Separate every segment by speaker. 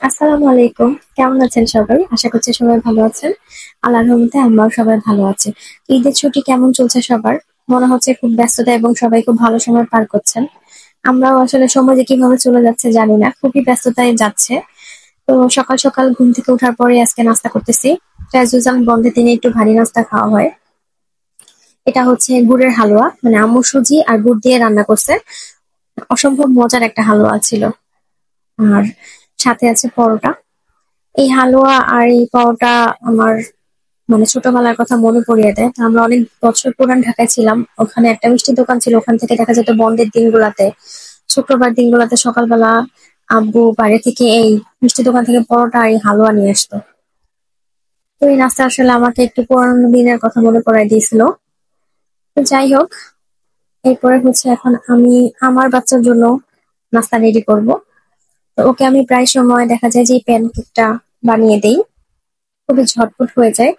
Speaker 1: আসসালামু আলাইকুম। কেমন আছেন সবাই? আশা করছি সবাই ভালো আছেন। আল্লাহর রহমতে আমরাও সবাই ভালো আছি। ঈদের ছুটি কেমন চলছে সবার? মনে হচ্ছে খুব ব্যস্ততা এবং সবাই খুব ভালো সময় পার করছেন। আমরাও আসলে সময় যে কিভাবে চলে যাচ্ছে জানি না। খুবই ব্যস্ততায় যাচ্ছে। তো সকাল সকাল ঘুম থেকে ওঠার পরে আজকে নাস্তা করতেছি। অ্যাজ ইউজুয়াল বন্ধের দিনে একটু ভারী নাস্তা খাওয়া হয়। এটা হচ্ছে গুড়ের হালুয়া, মানে আম্মু সুজি আর গুড় দিয়ে রান্না করছে। অসম্ভব মজার একটা হালুয়া ছিল। আর সাথে আছে পরোটা। এই হালুয়া আর এই পাওয়াটা আমার মানে ছোটবেলার কথা মনে পড়িয়ে দেয়। তো আমরা অনেক বছর পুরান ঢাকায় ছিলাম, ওখানে একটা মিষ্টির দোকান ছিল, ওখান থেকে দেখা যেত বন্ধের দিনগুলাতে, শুক্রবার দিনগুলাতে সকালবেলা আব্বু বাইরে থেকে এই মিষ্টির দোকান থেকে পরোটা আর এই হালুয়া নিয়ে আসতো। তো এই নাস্তা আসলে আমাকে একটু পুরানো দিনের কথা মনে করাই দিয়েছিল। তো যাই হোক, এরপরে হচ্ছে এখন আমি আমার বাচ্চার জন্য নাস্তা রেডি করব। তো ওকে আমি প্রায় সময় দেখা যায় যে প্যানকেকটা বানিয়ে দেই, খুবই ঝটপট হয়ে যায়।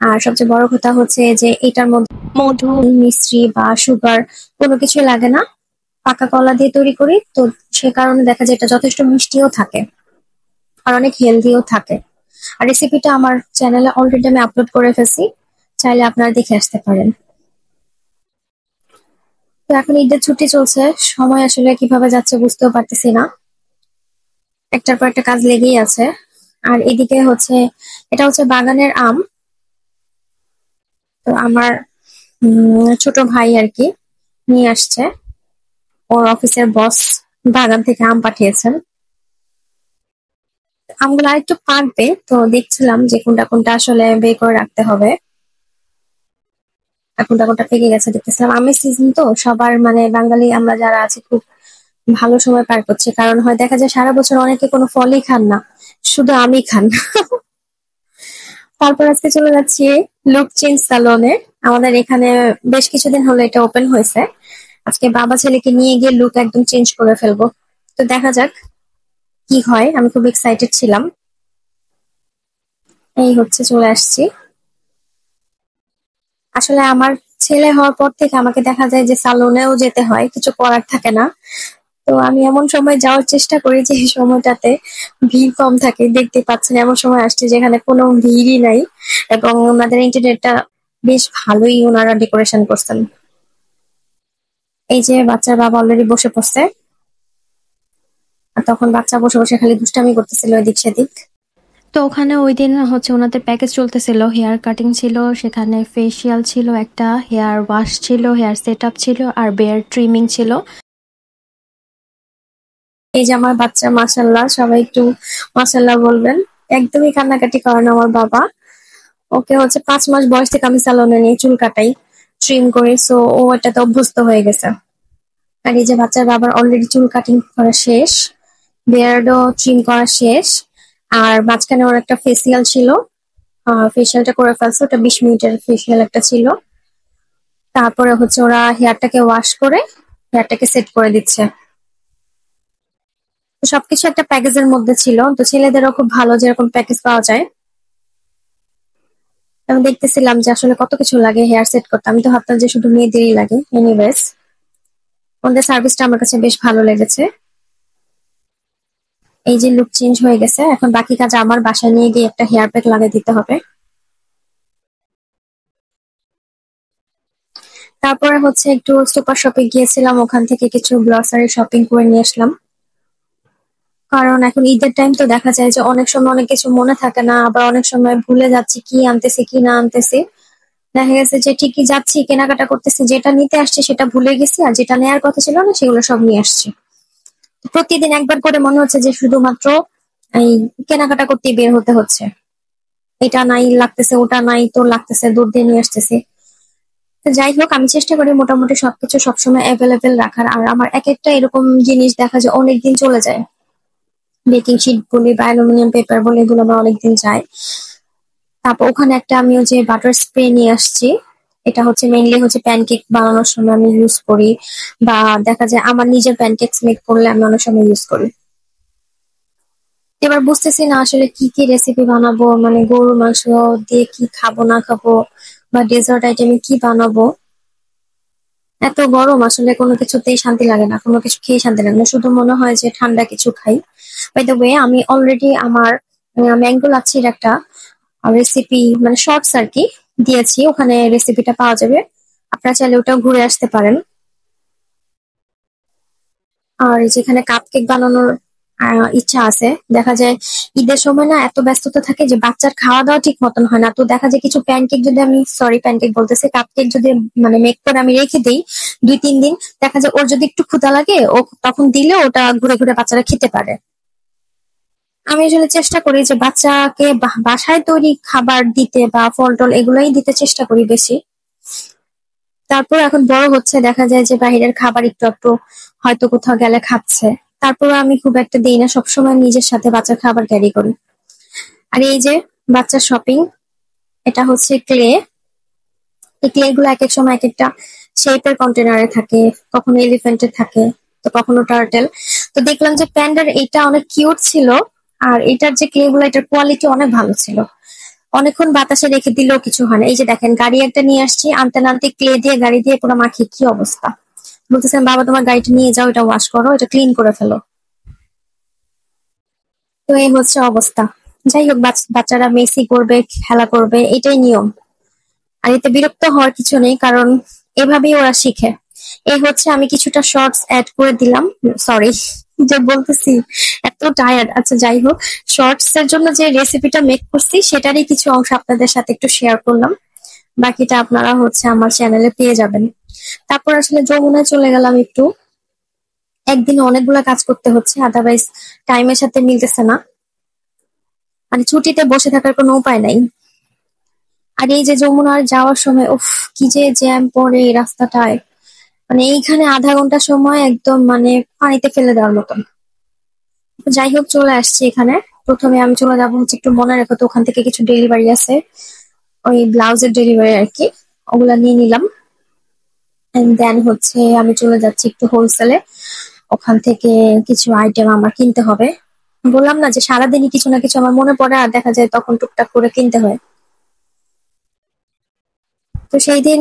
Speaker 1: আর সবচেয়ে বড় কথা হচ্ছে যে এটার মধ্যে মধু, মিশ্রি বা সুগার কোনো কিছু লাগে না। পাকা কলা দিয়ে তৈরি করি, তো সে কারণে দেখা যায় এটা যথেষ্ট মিষ্টিও থাকে আর অনেক হেলদিও থাকে। আর রেসিপিটা আমার চ্যানেলে অলরেডি আমি আপলোড করে ফেলছি, চাইলে আপনারা দেখে আসতে পারেন। তো এখন ঈদের ছুটি চলছে, সময় আসলে কিভাবে যাচ্ছে বুঝতেও পারতেছি না, একটার পর একটা কাজ লেগেই আছে। আর এদিকে হচ্ছে, এটা হচ্ছে বাগানের আম। তো আমার ছোট ভাই আর কি নিয়ে আসছে, ওর অফিসের বস বাগান থেকে আম পাঠিয়েছেন। আমগুলো আরেকটু পাকবে, তো দেখছিলাম যে কোনটা কোনটা আসলে বের করে রাখতে হবে। আর কোনটা কোনটা পেকে গেছে দেখতেছিলাম। আমের সিজন তো সবার, মানে বাঙালি আমরা যারা আছি খুব ভালো সময় পার করছে, কারণ হয় দেখা যায় সারা বছর অনেকে কোনো ফলই খান না, শুধু আমই খান। তারপর আজকে চলে যাচ্ছি লুক চেঞ্জ সালনে। আমাদের এখানে বেশ কিছুদিন হলো এটা ওপেন হয়েছে। আজকে বাবা ছেলেকে নিয়ে গিয়ে লুক একদম চেঞ্জ করে ফেলবো। তো দেখা যাক কি হয়, আমি খুব এক্সাইটেড ছিলাম। এই হচ্ছে চলে আসছি। আসলে আমার ছেলে হওয়ার পর থেকে আমাকে দেখা যায় যে সালনেও যেতে হয়, কিছু করার থাকে না। তো আমি এমন সময় যাওয়ার চেষ্টা করি যে এই সময়টাতে ভিড় কম থাকে। দেখতে পাচ্ছেন এমন সময় আসছে যেখানে কোনো ভিড়ই নাই, এবং ওনাদের ইন্টারনেটটা বেশ ভালোই ওনারা ডেকোরেশন করছেন। এই যে বাচ্চার বাবা অলরেডি বসে পড়ছে, আর তখন বাচ্চা বসে বসে খালি দুষ্টামি করতেছিল এদিক সেদিক। তো ওখানে ওই দিন হচ্ছে ওনাদের প্যাকেজ চলতেছিল, হেয়ার কাটিং ছিল, সেখানে ফেসিয়াল ছিল, একটা হেয়ার ওয়াশ ছিল, হেয়ার সেট আপ ছিল, আর বেয়ার ট্রিমিং ছিল। এই যে আমার বাচ্চা, মাশাল্লাহ, সবাই একটু মাশাল্লাহ বলবেন। একদমই কান্নাকাটি করে না আমার বাবা। ওকে হচ্ছে 5 মাস বয়স থেকে আমি স্যালনে নিয়ে চুল কাটাই, ট্রিম করি, সো ও এটাতে অভ্যস্ত হয়ে গেছে। আর এই যে বাচ্চার বাবার অলরেডি চুল কাটিং করা শেষ, বিয়ার্ডও ট্রিম করা শেষ। আর মাঝখানে ওর একটা ফেসিয়াল ছিল, ফেসিয়ালটা করে ফেলছে, ওটা 20 মিনিটের ফেসিয়াল একটা ছিল। তারপরে হচ্ছে ওরা হেয়ারটাকে ওয়াশ করে হেয়ারটাকে সেট করে দিচ্ছে। তো সবকিছু একটা প্যাকেজের মধ্যে ছিল, তো ছেলেদেরও খুব ভালো যেরকম প্যাকেজ পাওয়া যায়। আমি দেখতেছিলাম যে আসলে কত কিছু লাগে হেয়ার সেট করতে, আমি তো ভাবতাম যে শুধু মেয়েদেরই লাগে। এনিওয়েজ, ওদের সার্ভিসটা আমার কাছে বেশ ভালো লেগেছে। এই যে লুক চেঞ্জ হয়ে গেছে, এখন বাকি কাজ আমার, বাসায় নিয়ে গিয়ে একটা হেয়ার প্যাক লাগিয়ে দিতে হবে। তারপরে হচ্ছে একটু সুপার শপে গিয়েছিলাম, ওখান থেকে কিছু গ্রসারি শপিং করে নিয়ে আসলাম। কারণ এখন ঈদের টাইম, তো দেখা যায় যে অনেক সময় অনেক কিছু মনে থাকে না, আবার অনেক সময় ভুলে যাচ্ছি কি আনতেছি কি না আনতেছি। দেখা গেছে যে ঠিকই যাচ্ছি, কেনাকাটা করতেছি, যেটা নিতে আসছি সেটা ভুলে গেছি, আর যেটা নেয়ার কথা ছিল না সেগুলো সব নিয়ে আসছি। প্রতিদিন একবার করে মনে হচ্ছে যে শুধুমাত্র এই কেনাকাটা করতে বের হতে হচ্ছে। এটা নাই লাগতেছে, ওটা নাই তো লাগতেছে, দুধ দিয়ে নিয়ে আসতেছি। তো যাই হোক, আমি চেষ্টা করি মোটামুটি সবকিছু সবসময় অ্যাভেলেবেল রাখার। আর আমার এক একটা এরকম জিনিস দেখা যায় অনেকদিন চলে যায়। বেকিং শিট বলি বা অ্যালুমিনিয়াম পেপার বলি, এগুলো আমার অনেকদিন যায়। তারপর ওখানে একটা আমি ওই যে বাটার স্প্রে নিয়ে আসছি। এটা হচ্ছে মেইনলি হচ্ছে প্যানকেক বানানোর সময় আমি ইউজ করি, বা দেখা যায় আমার নিজের প্যানকেকস মেক করলে আমি অনেক সময় ইউজ করি। এবার বুঝতেছি না আসলে কি কি রেসিপি বানাবো, মানে গরুর মাংস দিয়ে কি খাবো না খাবো, বা ডেজার্ট আইটেমে কি বানাবো। এত গরম আসলে কোনো কিছুতেই শান্তি লাগে না, কোনো কিছু খেয়ে শান্তি লাগে না, শুধু মনে হয় যে ঠান্ডা কিছু খাই। বাই দ্য ওয়ে, আমি অলরেডি আমার ম্যাঙ্গো লাচ্ছির একটা রেসিপি মানে শর্টস আর কি দিয়েছি, ওখানে রেসিপিটা পাওয়া যাবে, আপনারা চাইলে ওটাও ঘুরে আসতে পারেন। আর যেখানে কাপ কেক বানানোর ইচ্ছা আছে, দেখা যায় ঈদের সময় না এত ব্যস্ততা থাকে যে বাচ্চার খাওয়া দাওয়া ঠিক মতন হয় না, তো দেখা যায় কিছু প্যানকেক যদি আমি, সরি প্যানকেক বলতেছি, কাপ কেক যদি মানে মেক করে আমি রেখে দিই 2-3 দিন, দেখা যায় ওর যদি একটু ক্ষুধা লাগে ও তখন দিলে ওটা ঘুরে ঘুরে বাচ্চারা খেতে পারে। আমি আসলে চেষ্টা করি যে বাচ্চাকে বাসায় তৈরি খাবার দিতে বা ফল টল এগুলোই দিতে চেষ্টা করি বেশি। তারপর এখন বড় হচ্ছে, দেখা যায় যে বাহিরের খাবার একটু একটু হয়তো কোথাও গেলে খাচ্ছে। তারপর আমি খুব একটা দিই না, সবসময় নিজের সাথে বাচ্চার খাবার ক্যারি করি। আর এই যে বাচ্চার শপিং, এটা হচ্ছে ক্লে। এই ক্লে গুলো এক এক সময় এক একটা শেপের কন্টেনারে থাকে, কখনো এলিফ্যান্টের থাকে, তো কখনো টার্টেল। তো দেখলাম যে প্যান্ডার এটা অনেক কিউট ছিল, আর এটার যে ক্লে গুলো এটার কোয়ালিটি অনেক ভালো ছিল। অনেকক্ষণ বাতাসে রেখে দিলেও কিছু হয় না। এই যে দেখেন, গাড়ি একটা নিয়ে আসছি, আনতে না আনতে ক্লে দিয়ে গাড়ি দিয়ে পুরো মাখিয়ে কি অবস্থা। বলতেছেন বাবা তোমার গাড়িটা নিয়ে যাও, এটা ওয়াশ করো, এটা ক্লিন করে ফেলো। তো এই হচ্ছে অবস্থা। যাই হোক, বাচ্চারা মেসি করবে, খেলা করবে, এটাই নিয়ম। আর এতে বিরক্ত হওয়ার কিছু নেই, কারণ এভাবেই ওরা শিখে। এই হচ্ছে, আমি কিছুটা শর্টস অ্যাড করে দিলাম। সরি যে বলতেছি, এত টায়ার্ড। আচ্ছা যাই হোক, শর্টস এর জন্য যে রেসিপিটা মেক করছি সেটারই কিছু অংশ আপনাদের সাথে একটু শেয়ার করলাম, বাকিটা আপনারা হচ্ছে আমার চ্যানেলে পেয়ে যাবেন। তারপর আসলে যমুনায় চলে গেলাম একটু, একদিনে অনেকগুলা কাজ করতে হচ্ছে, আদারওয়াইজ টাইমের সাথে মিলতেছে না, মানে ছুটিতে বসে থাকার কোনো উপায় নাই। আর এই যে যমুনার যাওয়ার সময় উফ, কি যে জ্যাম পড়ে এই রাস্তাটায়, মানে এইখানে আধা ঘন্টা সময় একদম মানে পানিতে ফেলে দেওয়ার মতন। তো যাই হোক, চলে আসছি এখানে। প্রথমে আমি চলে যাবো হচ্ছে, একটু মনে রেখো তো, ওখান থেকে কিছু ডেলিভারি আছে, ওই ব্লাউজের ডেলিভারি আর কি, ওগুলা নিয়ে নিলাম। এন্ড দেন হচ্ছে আমি চলে যাচ্ছি একটু হোলসেলে, ওখান থেকে কিছু আইটেম আমার কিনতে হবে। বললাম না যে সারাদিনই কিছু না কিছু আমার মনে পড়ে, আর দেখা যায় তখন টুকটাক করে কিনতে হয়। তো সেই দিন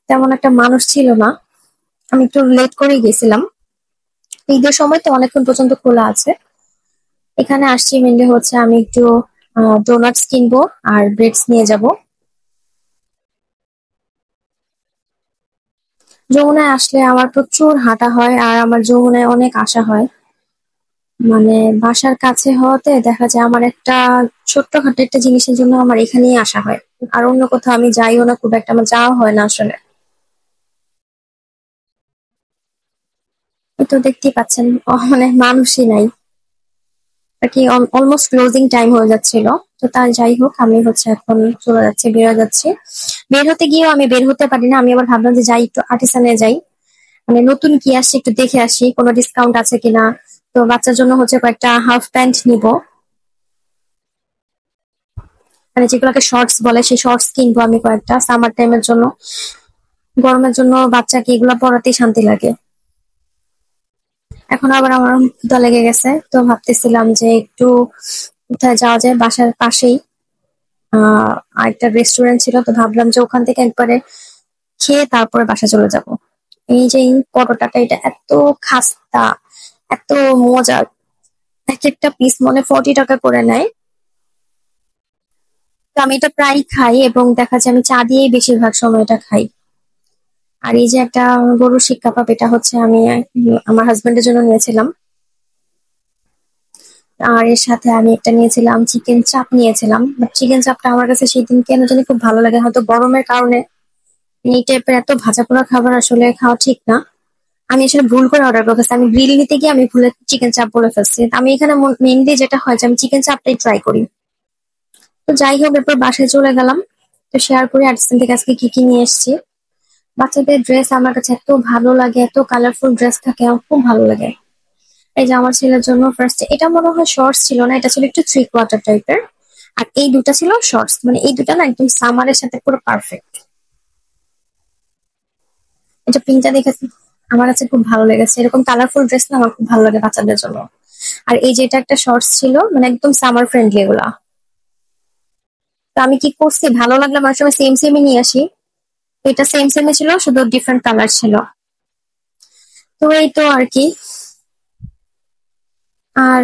Speaker 1: তেমন একটা মানুষ ছিল না, আমি একটু লেট করে গেছিলাম। ঈদের সময় তো অনেকক্ষণ পর্যন্ত খোলা আছে। এখানে আসছি মেনলি হচ্ছে আমি একটু ডোনাটস কিনবো আর ব্রেডস নিয়ে যাব। যমুনায় আসলে আমার প্রচুর হাঁটা হয়, আর আমার যমুনায় অনেক আসা হয়, মানে বাসার কাছে হওয়াতে দেখা যায় আমার একটা ছোট্টখাটো একটা জিনিসের জন্য আমার এখানেই আসা হয়। আর অন্য কোথাও আমি যাইও না, খুব একটা আমার যাওয়া হয় না আসলে। এই তো দেখতেই পাচ্ছেন, মানে মানুষই নাই আর কি, অলমোস্ট ক্লোজিং টাইম হয়ে যাচ্ছিল। তো তার যাই হোক, আমি হচ্ছে এখন চলে যাচ্ছি, বেরো যাচ্ছি। বের হতে গিয়েও আমি বের হতে পারি না, আমি আবার ভাবলাম যে যাই একটু আর্টিসানে যাই, মানে নতুন কি আসছে একটু দেখে আসি, কোনো ডিসকাউন্ট আছে কিনা। তো বাচ্চার জন্য হচ্ছে কয়েকটা হাফ প্যান্ট নিব, মানে যেগুলোকে শর্টস বলে, সেই শর্টস কিনবো আমি কয়েকটা সামার টাইমের জন্য। গরমের জন্য বাচ্চাকে এগুলা পরাতেই শান্তি লাগে। এখন আবার আমার ক্ষুধা লেগে গেছে, তো ভাবতেছিলাম যে একটু কোথায় যাওয়া যায়, বাসার পাশেই আরেকটা রেস্টুরেন্ট ছিল, তো ভাবলাম যে ওখান থেকে একবারে খেয়ে তারপরে বাসা চলে যাব। এই যে এই পরোটাটা, এটা এত খাস্তা, এত মজা, এক একটা পিস মনে 40 টাকা করে নেয়। তো আমি এটা প্রায় খাই, এবং দেখা যায় আমি চা দিয়েই বেশিরভাগ সময় এটা খাই। আর এই যে একটা গরুর শিক কাবাব, এটা হচ্ছে আমি আমার হাজবেন্ডের জন্য নিয়েছিলাম। আর এর সাথে আমি একটা নিয়েছিলাম, চিকেন চাপ নিয়েছিলাম। বাট চিকেন চাপটা আমার কাছে সেই দিন কেন জানি খুব ভালো লাগে, হয়তো গরমের কারণে। এই টাইপের এত ভাজা পোড়া খাবার আসলে খাওয়া ঠিক না। আমি আসলে ভুল করে অর্ডার করে ফেলছি, আমি গ্রিল নিতে গিয়ে আমি ভুলে চিকেন চাপ বলে ফেলছি। আমি এখানে মেনলি যেটা হয় যে আমি চিকেন চাপটাই ট্রাই করি। তো যাই হোক, এরপর বাসায় চলে গেলাম। তো শেয়ার করি আর্টিসান থেকে আজকে কি কি নিয়ে এসেছি। বাচ্চাদের ড্রেস আমার কাছে এত ভালো লাগে, এত কালারফুল ড্রেস থাকে, আমার খুব ভালো লাগে। এই যে আমার ছেলের জন্য ফার্স্ট, এটা মনে হয় শর্টস ছিল না, এটা ছিল একটু 3/4 টাইপের। আর এই দুটা ছিল শর্টস, মানে এই দুটা না একদম সামারের সাথে পুরো পারফেক্ট। এটা প্রিন্টটা দেখেছি, আমার কাছে খুব ভালো লেগেছে, এরকম কালারফুল ড্রেস না আমার খুব ভালো লাগে বাচ্চাদের জন্য। আর এই যে এটা একটা শর্টস ছিল, মানে একদম সামার ফ্রেন্ডলি এগুলা। তো আমি কি করছি, ভালো লাগলে আমার সময় সেম সেমই নিয়ে আসি। এটা সেম সেমই ছিল, শুধু ডিফারেন্ট কালার ছিল। তো এই তো আর কি। আর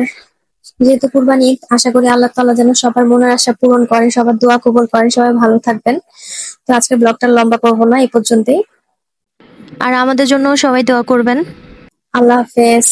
Speaker 1: যেহেতু কুরবানি ঈদ, আশা করি আল্লাহ তাআলা যেন সবার মনের আশা পূরণ করেন, সবার দোয়া কবুল করেন, সবাই ভালো থাকবেন। তো আজকে ব্লগটা লম্বা করবো না, এই পর্যন্তই। আর আমাদের জন্য সবাই দোয়া করবেন। আল্লাহ হাফেজ।